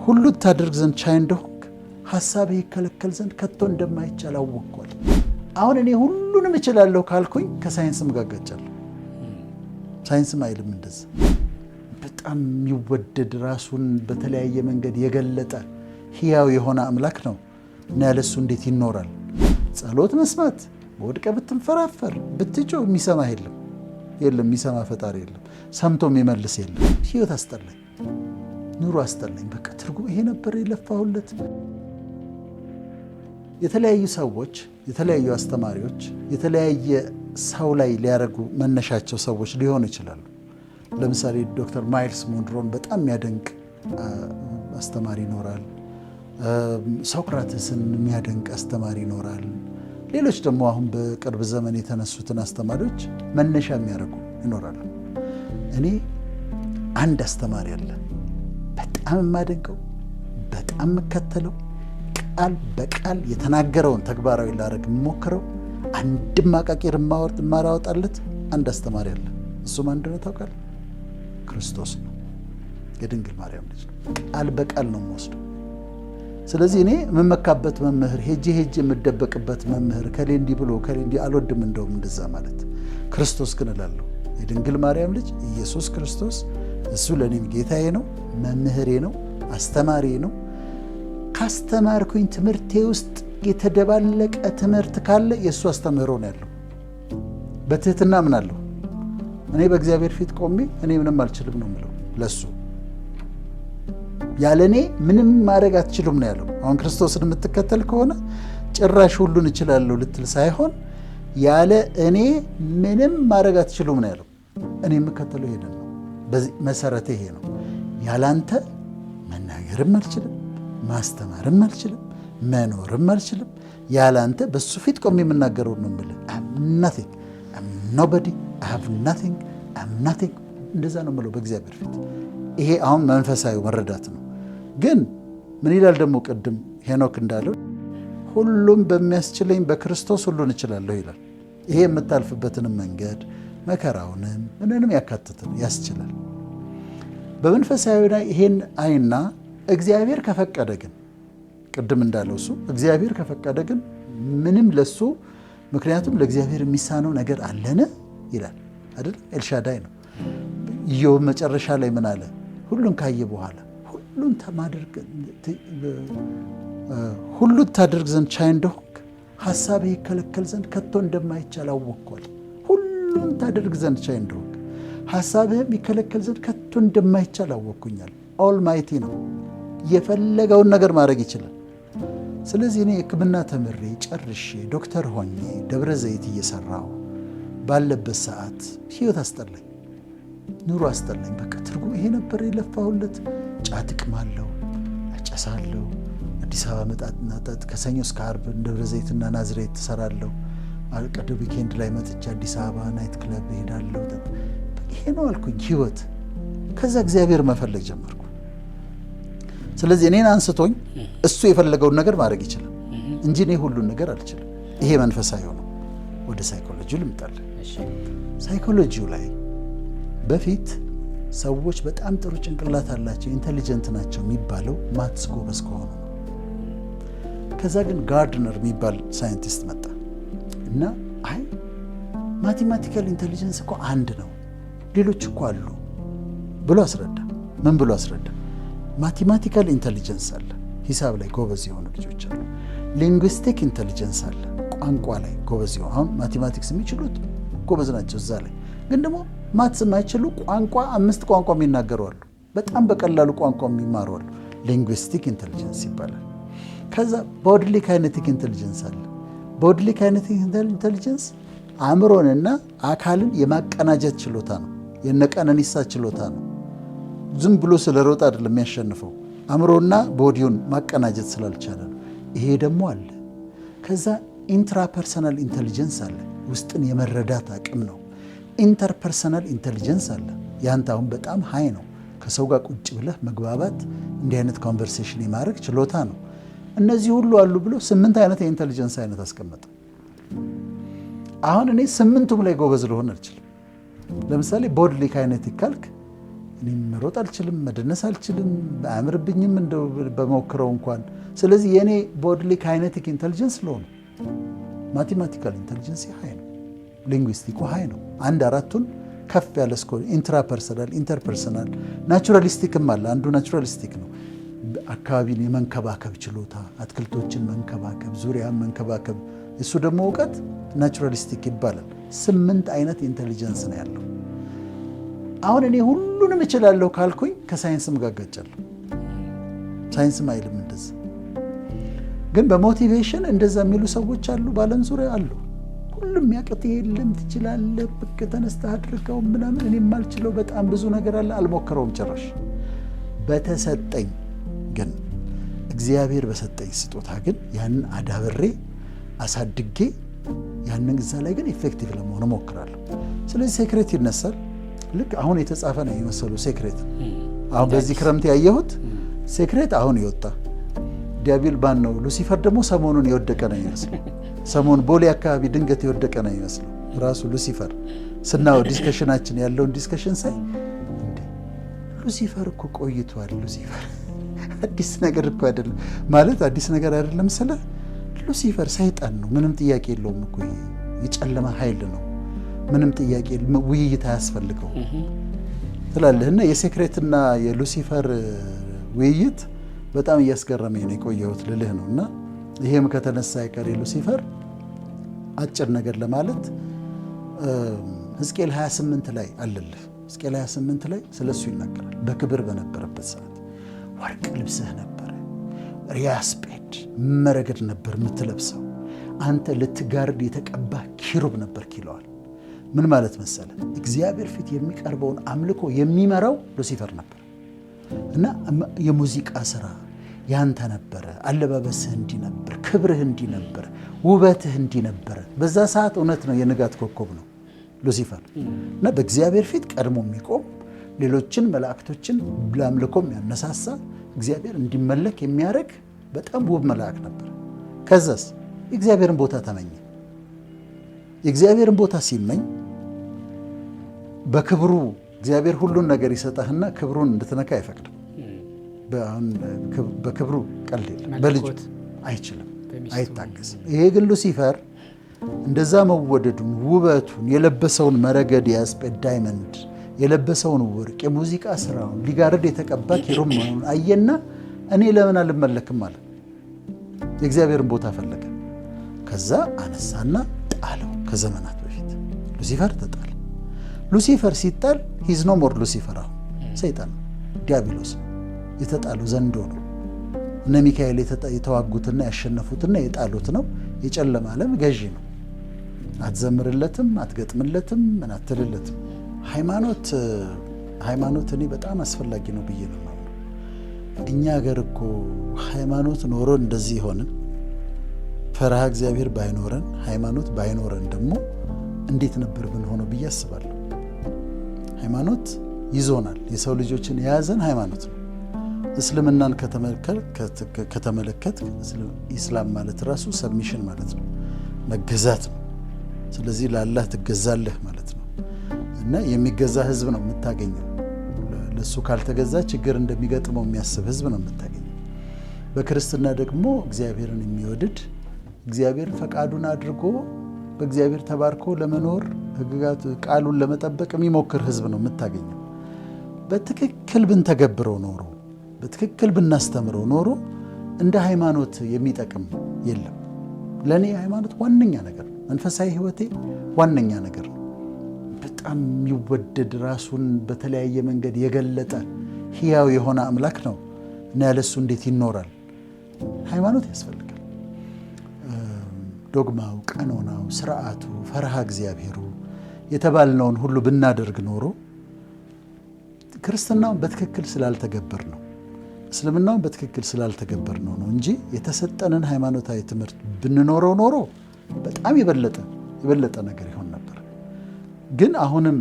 ሁሉ ታደርግ ዘንድ ቻይ እንደሆንክ ሐሳብህ ይከለከል ዘንድ ከቶ እንደማይቻል አወቅኳል። አሁን እኔ ሁሉንም እችላለሁ ካልኩኝ ከሳይንስም ጋር ጋጫለሁ። ሳይንስም አይልም እንደዛ። በጣም የሚወደድ ራሱን በተለያየ መንገድ የገለጠ ሕያው የሆነ አምላክ ነው እና ያለሱ እንዴት ይኖራል? ጸሎት መስማት ወድቀ ብትንፈራፈር ብትጮህ የሚሰማ የለም፣ የሚሰማ ፈጣሪ የለም፣ ሰምቶ የሚመልስ የለም። ሕይወት አስጠላኝ፣ ኑሮ አስጠላኝ። በቃ ትርጉም ይሄ ነበር የለፋሁለት። የተለያዩ ሰዎች፣ የተለያዩ አስተማሪዎች የተለያየ ሰው ላይ ሊያደርጉ መነሻቸው ሰዎች ሊሆኑ ይችላሉ። ለምሳሌ ዶክተር ማይልስ ሞንሮን በጣም የሚያደንቅ አስተማሪ ይኖራል። ሶክራተስን የሚያደንቅ አስተማሪ ይኖራል። ሌሎች ደግሞ አሁን በቅርብ ዘመን የተነሱትን አስተማሪዎች መነሻ የሚያደርጉ ይኖራሉ። እኔ አንድ አስተማሪ አለ በጣም የማደንቀው፣ በጣም የምከተለው፣ ቃል በቃል የተናገረውን ተግባራዊ ላደርግ የምሞክረው፣ አንድም አቃቂር የማላወጣለት አንድ አስተማሪ አለ። እሱም አንድ ነው ታውቃለህ? ክርስቶስ ነው። የድንግል ማርያም ልጅ ነው። ቃል በቃል ነው የምወስደው። ስለዚህ እኔ የምመካበት መምህር፣ ሄጄ የምደበቅበት መምህር ከሌ እንዲህ ብሎ ከሌ እንዲህ አልወድም። እንደውም እንደዛ ማለት ክርስቶስ ግን እላለሁ። የድንግል ማርያም ልጅ ኢየሱስ ክርስቶስ እሱ ለእኔም ጌታዬ ነው፣ መምህሬ ነው፣ አስተማሪ ነው። ካስተማርኩኝ ትምህርቴ ውስጥ የተደባለቀ ትምህርት ካለ የእሱ አስተምህሮ ነው ያለው። በትህትና ምናለሁ እኔ በእግዚአብሔር ፊት ቆሜ እኔ ምንም አልችልም ነው የምለው ለሱ። ያለ እኔ ምንም ማድረግ አትችሉም ነው ያለው። አሁን ክርስቶስን የምትከተል ከሆነ ጭራሽ ሁሉን እችላለሁ ልትል ሳይሆን ያለ እኔ ምንም ማድረግ አትችሉም ነው ያለው። እኔ የምከተለው ይሄንን ነው። በዚህ መሰረቴ ይሄ ነው። ያላንተ መናገርም አልችልም፣ ማስተማርም አልችልም፣ መኖርም አልችልም። ያላንተ በሱ ፊት ቆሜ የምናገረው ነው የምልህ። nothing, I'm nobody, I have nothing, I'm nothing። እንደዛ ነው የምለው በእግዚአብሔር ፊት። ይሄ አሁን መንፈሳዊ መረዳት ነው። ግን ምን ይላል ደግሞ ቅድም ሄኖክ እንዳለው ሁሉም በሚያስችለኝ በክርስቶስ ሁሉን እችላለሁ ይላል። ይሄ የምታልፍበትንም መንገድ መከራውንም ምንንም ያካትታል፣ ያስችላል። በመንፈሳዊ ላይ ይሄን አይና እግዚአብሔር ከፈቀደ ግን ቅድም እንዳለው እሱ እግዚአብሔር ከፈቀደ ግን ምንም ለሱ፣ ምክንያቱም ለእግዚአብሔር የሚሳነው ነገር አለን ይላል አይደል? ኤልሻዳይ ነው። ኢዮብ መጨረሻ ላይ ምን አለ? ሁሉን ካየ በኋላ ሁሉን ታደርግ ዘንድ ቻይ እንደሆንክ ሐሳብህ ይከለከል ዘንድ ከቶ እንደማይቻል አወቅኳል። ሁሉን ታደርግ ዘንድ ቻይ እንደሆንክ ሐሳብህም ይከለከል ዘንድ ከቶ እንደማይቻል አወቅኩኛል። ኦልማይቲ ነው፣ የፈለገውን ነገር ማድረግ ይችላል። ስለዚህ እኔ ሕክምና ተምሬ ጨርሼ ዶክተር ሆኜ ደብረ ዘይት እየሰራሁ ባለበት ሰዓት ሕይወት አስጠላኝ፣ ኑሮ አስጠላኝ። በቃ ትርጉም ይሄ ነበር የለፋሁለት። ጫት እቅማለሁ፣ አጨሳለሁ፣ አዲስ አበባ መጣጥናጠጥ ከሰኞ እስከ ዓርብ ደብረ ዘይትና ናዝሬት ትሰራለሁ። አልቀደ ዊኬንድ ላይ መጥቼ አዲስ አበባ ናይት ክለብ እሄዳለሁ። ይሄ ነው አልኩኝ ሕይወት። ከዛ እግዚአብሔር መፈለግ ጀመርኩ። ስለዚህ እኔን አንስቶኝ እሱ የፈለገውን ነገር ማድረግ ይችላል እንጂ እኔ ሁሉን ነገር አልችልም። ይሄ መንፈሳዊ ነው። ወደ ሳይኮሎጂው ልምጣለን። ሳይኮሎጂው ላይ በፊት ሰዎች በጣም ጥሩ ጭንቅላት አላቸው፣ ኢንቴሊጀንት ናቸው የሚባለው ማትስ ጎበዝ ከሆኑ ነው። ከዛ ግን ጋርድነር የሚባል ሳይንቲስት መጣ እና አይ ማቴማቲካል ኢንቴሊጀንስ እኮ አንድ ነው፣ ሌሎች እኮ አሉ ብሎ አስረዳ። ምን ብሎ አስረዳ? ማቴማቲካል ኢንቴሊጀንስ አለ፣ ሂሳብ ላይ ጎበዝ የሆኑ ልጆች አሉ። ሊንጉስቲክ ኢንቴሊጀንስ አለ፣ ቋንቋ ላይ ጎበዝ የሆኑ አሁን ማቴማቲክስ የሚችሉት ጎበዝ ናቸው እዛ ላይ። ግን ደግሞ ማትስ የማይችሉ ቋንቋ 5 ቋንቋ የሚናገሩ አሉ፣ በጣም በቀላሉ ቋንቋ የሚማሩ አሉ። ሊንጉስቲክ ኢንቴሊጀንስ ይባላል። ከዛ ቦድሊ ካይኔቲክ ኢንቴሊጀንስ አለ። ቦድሊ ካይኔቲክ ኢንቴሊጀንስ አእምሮንና አካልን የማቀናጀት ችሎታ ነው። የነቀነኒሳ ችሎታ ነው። ዝም ብሎ ስለሮጥ አይደለም የሚያሸንፈው፣ አእምሮና ቦዲውን ማቀናጀት ስላልቻለ ነው። ይሄ ደግሞ አለ። ከዛ ኢንትራፐርሰናል ኢንቴሊጀንስ አለ፣ ውስጥን የመረዳት አቅም ነው። ኢንተርፐርሰናል ኢንቴሊጀንስ አለ። ያንተ አሁን በጣም ሃይ ነው። ከሰው ጋር ቁጭ ብለህ መግባባት፣ እንዲህ አይነት ኮንቨርሴሽን የማድረግ ችሎታ ነው። እነዚህ ሁሉ አሉ ብሎ 8 አይነት የኢንቴሊጀንስ አይነት አስቀመጠ። አሁን እኔ 8ቱም ላይ ጎበዝ ልሆን አልችልም። ለምሳሌ ቦድሊ ካይኔቲክ ካልክ እኔም መሮጥ አልችልም፣ መደነስ አልችልም፣ አያምርብኝም እንደው በሞክረው እንኳን። ስለዚህ የኔ ቦድሊ ካይኔቲክ ኢንተሊጀንስ ሎው ነው። ማቴማቲካል ኢንተሊጀንስ ሃይ ነው። ሊንጉዊስቲኩ ሃይ ነው። አንድ አራቱን ከፍ ያለ ስኮር ኢንትራፐርሰናል፣ ኢንተርፐርሰናል፣ ናቹራሊስቲክም አለ። አንዱ ናቹራሊስቲክ ነው። አካባቢን የመንከባከብ ችሎታ፣ አትክልቶችን መንከባከብ፣ ዙሪያን መንከባከብ። እሱ ደግሞ እውቀት ናቹራሊስቲክ ይባላል። 8 አይነት ኢንተሊጀንስ ነው ያለው። አሁን እኔ ሁሉንም እችላለሁ ካልኩኝ ከሳይንስም ጋር እጋጫለሁ። ሳይንስም አይልም እንደዛ። ግን በሞቲቬሽን እንደዛ የሚሉ ሰዎች አሉ፣ በዓለም ዙሪያ አሉ። ሁሉም ያቅት የለም ትችላለህ፣ ብቅ ተነስተህ አድርገው ምናምን። እኔ የማልችለው በጣም ብዙ ነገር አለ፣ አልሞክረውም ጭራሽ። በተሰጠኝ ግን እግዚአብሔር በሰጠኝ ስጦታ ግን ያንን አዳብሬ አሳድጌ ያንን እዛ ላይ ግን ኢፌክቲቭ ለመሆን እሞክራለሁ። ስለዚህ ሴክሬት ይነሳል። ልክ አሁን የተጻፈ ነው የመሰሉ ሴክሬት። አሁን በዚህ ክረምት ያየሁት ሴክሬት አሁን ይወጣ። ዲያብል ባን ነው። ሉሲፈር ደግሞ ሰሞኑን የወደቀ ነው ይመስለው። ሰሞኑን ቦሌ አካባቢ ድንገት የወደቀ ነው ይመስለው ራሱ ሉሲፈር። ስናው ዲስከሽናችን ያለውን ዲስከሽን ሳይ እንዴ ሉሲፈር እኮ ቆይቷል። ሉሲፈር አዲስ ነገር እኮ አይደለም ማለት አዲስ ነገር አይደለም ስለ ሉሲፈር ሰይጣን ነው። ምንም ጥያቄ የለውም እኮ ይሄ የጨለማ ኃይል ነው። ምንም ጥያቄ ውይይት አያስፈልገው ትላለህና የሴክሬትና የሉሲፈር ውይይት በጣም እያስገረመኝ ነው የቆየሁት ልልህ ነው። እና ይሄም ከተነሳ አይቀር ሉሲፈር አጭር ነገር ለማለት ሕዝቅኤል 28 ላይ አለልህ። ሕዝቅኤል 28 ላይ ስለሱ ይናገራል። በክብር በነበረበት ሰዓት ወርቅ ልብስህ ነበረ፣ ሪያስጴድ መረገድ ነበር የምትለብሰው፣ አንተ ልትጋርድ የተቀባህ ኪሩብ ነበርክ ይለዋል። ምን ማለት መሰለ? እግዚአብሔር ፊት የሚቀርበውን አምልኮ የሚመራው ሉሲፈር ነበር። እና የሙዚቃ ስራ ያንተ ነበረ፣ አለባበስህ እንዲህ ነበር፣ ክብርህ እንዲህ ነበር፣ ውበትህ እንዲህ ነበረ። በዛ ሰዓት እውነት ነው የንጋት ኮከብ ነው ሉሲፈር። እና በእግዚአብሔር ፊት ቀድሞ የሚቆም ሌሎችን መላእክቶችን ለአምልኮ የሚያነሳሳ እግዚአብሔር እንዲመለክ የሚያደርግ በጣም ውብ መልአክ ነበር። ከዛስ የእግዚአብሔርን ቦታ ተመኘ። የእግዚአብሔርን ቦታ ሲመኝ በክብሩ እግዚአብሔር ሁሉን ነገር ይሰጣህና ክብሩን እንድትነካ አይፈቅድም። በክብሩ ቀልድ የለም። በልጁ አይችልም፣ አይታገስም። ይሄ ግን ሉሲፈር እንደዛ መወደዱን፣ ውበቱን፣ የለበሰውን መረገድ የያስጴድ ዳይመንድ የለበሰውን ወርቅ፣ የሙዚቃ ስራውን ሊጋርድ የተቀባ ኪሩብ መሆኑን አየና እኔ ለምን አልመለክም አለ። የእግዚአብሔርን ቦታ ፈለገ። ከዛ አነሳና ጣለው። ከዘመናት በፊት ሉሲፈር ተጣለ። ሉሲፈር ሲጣል ሂዝ ኖ ሞር ሉሲፈር። አሁን ሰይጣን ነው፣ ዲያብሎስ ነው፣ የተጣለው ዘንዶ ነው። እነ ሚካኤል የተዋጉትና ያሸነፉትና የጣሉት ነው። የጨለማ ዓለም ገዢ ነው። አትዘምርለትም፣ አትገጥምለትም፣ ምን አትልለትም። ሃይማኖት እኔ በጣም አስፈላጊ ነው ብዬ ነው የማምነው። እኛ ሀገር እኮ ሃይማኖት ኖሮ እንደዚህ ሆንን። ፈርሃ እግዚአብሔር ባይኖረን፣ ሃይማኖት ባይኖረን ደግሞ እንዴት ነበር ብንሆነው ብዬ አስባለሁ። ሃይማኖት ይዞናል። የሰው ልጆችን የያዘን ሃይማኖት ነው። እስልምናን ከተመለከት ኢስላም ማለት ራሱ ሰብሚሽን ማለት ነው፣ መገዛት ነው። ስለዚህ ለአላህ ትገዛለህ ማለት ነው። እና የሚገዛ ህዝብ ነው የምታገኘው። ለሱ ካልተገዛ ችግር እንደሚገጥመው የሚያስብ ህዝብ ነው የምታገኘው። በክርስትና ደግሞ እግዚአብሔርን የሚወድድ እግዚአብሔር ፈቃዱን አድርጎ በእግዚአብሔር ተባርኮ ለመኖር ህግጋት ቃሉን ለመጠበቅ የሚሞክር ህዝብ ነው የምታገኘው። በትክክል ብንተገብረው ኖሮ በትክክል ብናስተምረው ኖሮ እንደ ሃይማኖት የሚጠቅም የለም። ለእኔ ሃይማኖት ዋነኛ ነገር ነው። መንፈሳዊ ህይወቴ ዋነኛ ነገር ነው። በጣም የሚወደድ ራሱን በተለያየ መንገድ የገለጠ ሕያው የሆነ አምላክ ነው እና ያለሱ እንዴት ይኖራል? ሃይማኖት ያስፈልጋል። ዶግማው፣ ቀኖናው፣ ስርዓቱ፣ ፈርሃ እግዚአብሔሩ የተባልነውን ሁሉ ብናደርግ ኖሮ ክርስትናውን በትክክል ስላልተገበር ነው፣ እስልምናውን በትክክል ስላልተገበር ነው እንጂ የተሰጠንን ሃይማኖታዊ ትምህርት ብንኖረው ኖሮ በጣም የበለጠ ነገር ይሆን ነበር። ግን አሁንም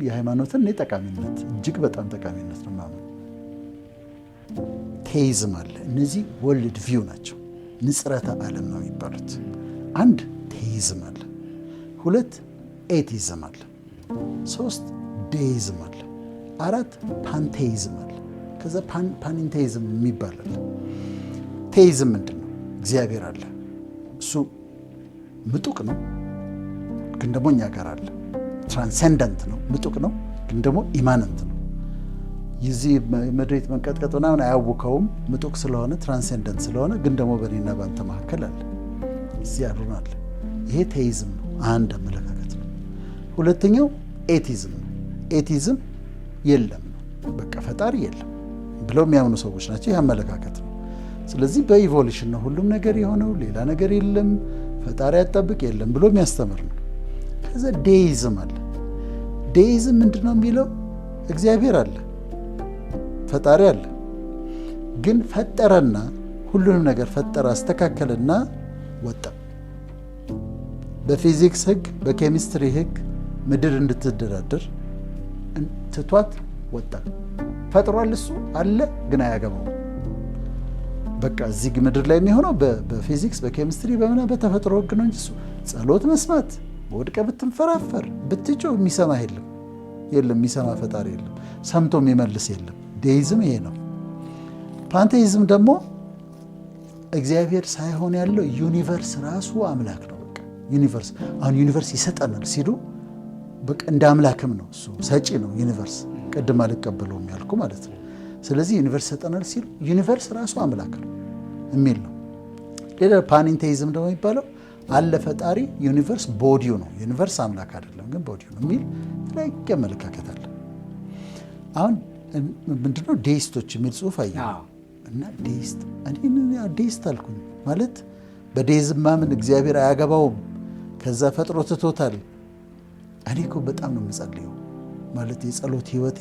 የሃይማኖትን እኔ ጠቃሚነት እጅግ በጣም ጠቃሚነት ነው ማለት ቴይዝም አለ። እነዚህ ወርልድ ቪው ናቸው፣ ንጽረተ ዓለም ነው የሚባሉት። አንድ ቴይዝም አለ፣ 2 ኤቲዝም አለ፣ 3 ዴይዝም አለ፣ 4 ፓንቴይዝም አለ። ከዛ ፓኒንቴይዝም የሚባላል። ቴይዝም ምንድን ነው? እግዚአብሔር አለ፣ እሱ ምጡቅ ነው፣ ግን ደግሞ እኛ ጋር አለ። ትራንሰንደንት ነው፣ ምጡቅ ነው፣ ግን ደግሞ ኢማነንት ነው። የዚህ መሬት መንቀጥቀጥ ምናምን አያውከውም፣ ምጡቅ ስለሆነ ትራንሰንደንት ስለሆነ፣ ግን ደግሞ በእኔና በአንተ መካከል አለ፣ እዚህ አሉን አለ። ይሄ ቴይዝም ነው፣ አንድ አመለካከት ነው። ሁለተኛው ኤቲዝም ነው። ኤቲዝም የለም ነው፣ በቃ ፈጣሪ የለም ብለው የሚያምኑ ሰዎች ናቸው። ይህ አመለካከት ነው። ስለዚህ በኢቮሉሽን ነው ሁሉም ነገር የሆነው፣ ሌላ ነገር የለም፣ ፈጣሪ ያጣብቅ የለም ብሎ የሚያስተምር ነው። ከዛ ዴይዝም አለ። ዴይዝም ምንድን ነው የሚለው? እግዚአብሔር አለ፣ ፈጣሪ አለ፣ ግን ፈጠረና ሁሉንም ነገር ፈጠረ፣ አስተካከለና ወጣ። በፊዚክስ ህግ፣ በኬሚስትሪ ህግ ምድር እንድትደራደር ትቷት ወጣ። ፈጥሯል፣ እሱ አለ፣ ግን አያገባው። በቃ እዚህ ምድር ላይ የሚሆነው በፊዚክስ በኬሚስትሪ በተፈጥሮ ህግ ነው እንጂ እሱ ጸሎት መስማት፣ ወድቀ ብትንፈራፈር ብትጮህ የሚሰማ የለም፣ የሚሰማ ፈጣሪ የለም፣ ሰምቶ የሚመልስ የለም። ዴይዝም ይሄ ነው። ፓንቴይዝም ደግሞ እግዚአብሔር ሳይሆን ያለው ዩኒቨርስ ራሱ አምላክ ነው። በቃ ዩኒቨርስ አሁን ዩኒቨርስ ይሰጠናል ሲሉ በቃ እንደ አምላክም ነው፣ እሱ ሰጪ ነው ዩኒቨርስ። ቅድም አልቀበለውም ያልኩ ማለት ነው። ስለዚህ ዩኒቨርስ ይሰጠናል ሲሉ ዩኒቨርስ ራሱ አምላክ ነው የሚል ነው። ሌላ ፓኒንቴይዝም ደግሞ የሚባለው አለ ፈጣሪ፣ ዩኒቨርስ ቦዲው ነው፣ ዩኒቨርስ አምላክ አይደለም ግን ቦዲው ነው የሚል የተለያየ አመለካከት አለ። አሁን ምንድነው ዴይስቶች የሚል ጽሑፍ አየሁ እና ዴይስት አልኩኝ ማለት በዴይዝም ማምን እግዚአብሔር አያገባውም፣ ከዛ ፈጥሮ ትቶታል። እኔ እኮ በጣም ነው የምጸልየው ማለት የጸሎት ህይወቴ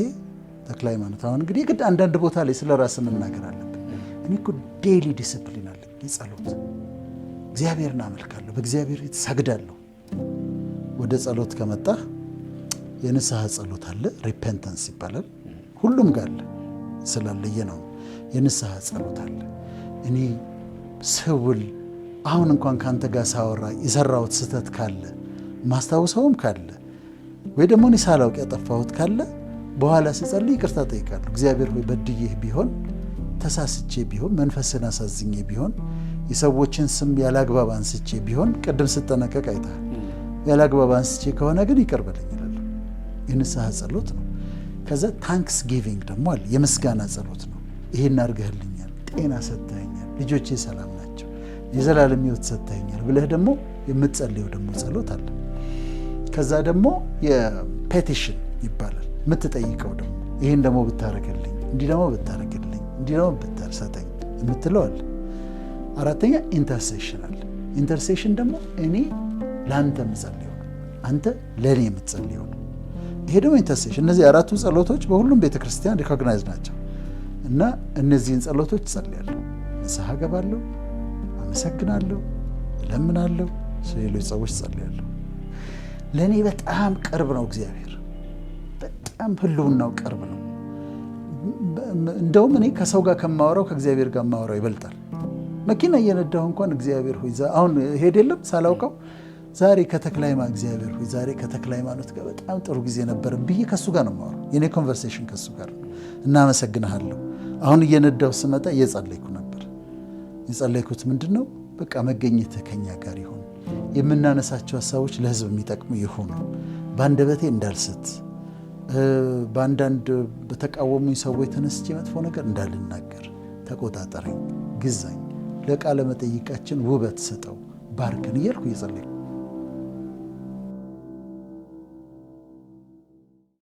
ተክለ ሃይማኖት። አሁን እንግዲህ ግድ አንዳንድ ቦታ ላይ ስለ ራስ መናገር አለብን። እኔ እኮ ዴይሊ ዲስፕሊን አለ የጸሎት እግዚአብሔርን አመልካለሁ፣ በእግዚአብሔር ሰግዳለሁ። ወደ ጸሎት ከመጣህ የንስሐ ጸሎት አለ፣ ሪፔንተንስ ይባላል። ሁሉም ጋር አለ ስላለየ ነው። የንስሐ ጸሎት አለ። እኔ ስውል አሁን እንኳን ከአንተ ጋር ሳወራ የሰራሁት ስህተት ካለ ማስታውሰውም ካለ ወይ ደግሞ እኔ ሳላውቅ ያጠፋሁት ካለ በኋላ ስጸልይ ይቅርታ ጠይቃለሁ። እግዚአብሔር ሆይ በድዬህ ቢሆን ተሳስቼ ቢሆን መንፈስን አሳዝኜ ቢሆን የሰዎችን ስም ያላግባብ አንስቼ ቢሆን ቅድም ስጠነቀቅ አይተሃል። ያላግባብ አንስቼ ከሆነ ግን ይቅር በለኝ እላለሁ። የንስሐ ጸሎት ነው። ከዛ ታንክስ ጊቪንግ ደግሞ አለ፣ የምስጋና ጸሎት ነው። ይሄን አድርገህልኛል፣ ጤና ሰጥተኸኛል፣ ልጆቼ ሰላም ናቸው፣ የዘላለም ሕይወት ሰጥተኸኛል ብለህ ደግሞ የምትጸልየው ደግሞ ጸሎት አለ። ከዛ ደግሞ የፔቲሽን ይባላል፣ የምትጠይቀው ደግሞ ይህን ደግሞ ብታረግልኝ፣ እንዲህ ደግሞ ብታረግልኝ፣ እንዲህ ደግሞ ብታሰጠኝ የምትለው አለ። አራተኛ ኢንተርሴሽን አለ። ኢንተርሴሽን ደግሞ እኔ ለአንተ የምጸልየው ነው፣ አንተ ለእኔ የምትጸልየው ነው። ይሄ ደግሞ ኢንተርሴሽን። እነዚህ አራቱ ጸሎቶች በሁሉም ቤተክርስቲያን ሪኮግናይዝ ናቸው እና እነዚህን ጸሎቶች ጸልያለሁ፣ ንስሐ ገባለሁ፣ አመሰግናለሁ፣ እለምናለሁ፣ ስለሌሎች ሰዎች ጸልያለሁ። ለእኔ በጣም ቅርብ ነው እግዚአብሔር፣ በጣም ህልውናው ቅርብ ነው። እንደውም እኔ ከሰው ጋር ከማወራው ከእግዚአብሔር ጋር ማወራው ይበልጣል። መኪና እየነዳሁ እንኳን እግዚአብሔር ሆይ አሁን ሄድ የለም ሳላውቀው ዛሬ ከተክለ ሃይማኖት እግዚአብሔር ሆይ ዛሬ ከተክለ ሃይማኖት ጋር በጣም ጥሩ ጊዜ ነበር ብዬ ከሱ ጋር ነው የማወራው። የኔ ኮንቨርሴሽን ከሱ ጋር ነው። እናመሰግንሃለሁ። አሁን እየነዳሁ ስመጣ እየጸለይኩ ነበር። የጸለይኩት ምንድን ነው? በቃ መገኘትህ ከኛ ጋር ይሁን፣ የምናነሳቸው ሀሳቦች ለህዝብ የሚጠቅሙ ይሁኑ፣ በአንደበቴ እንዳልስት፣ በአንዳንድ በተቃወሙኝ ሰዎች ተነስቼ መጥፎ ነገር እንዳልናገር ተቆጣጠረኝ፣ ግዛኝ፣ ለቃለ መጠይቃችን ውበት ስጠው፣ ባርክን እያልኩ እየጸለይኩ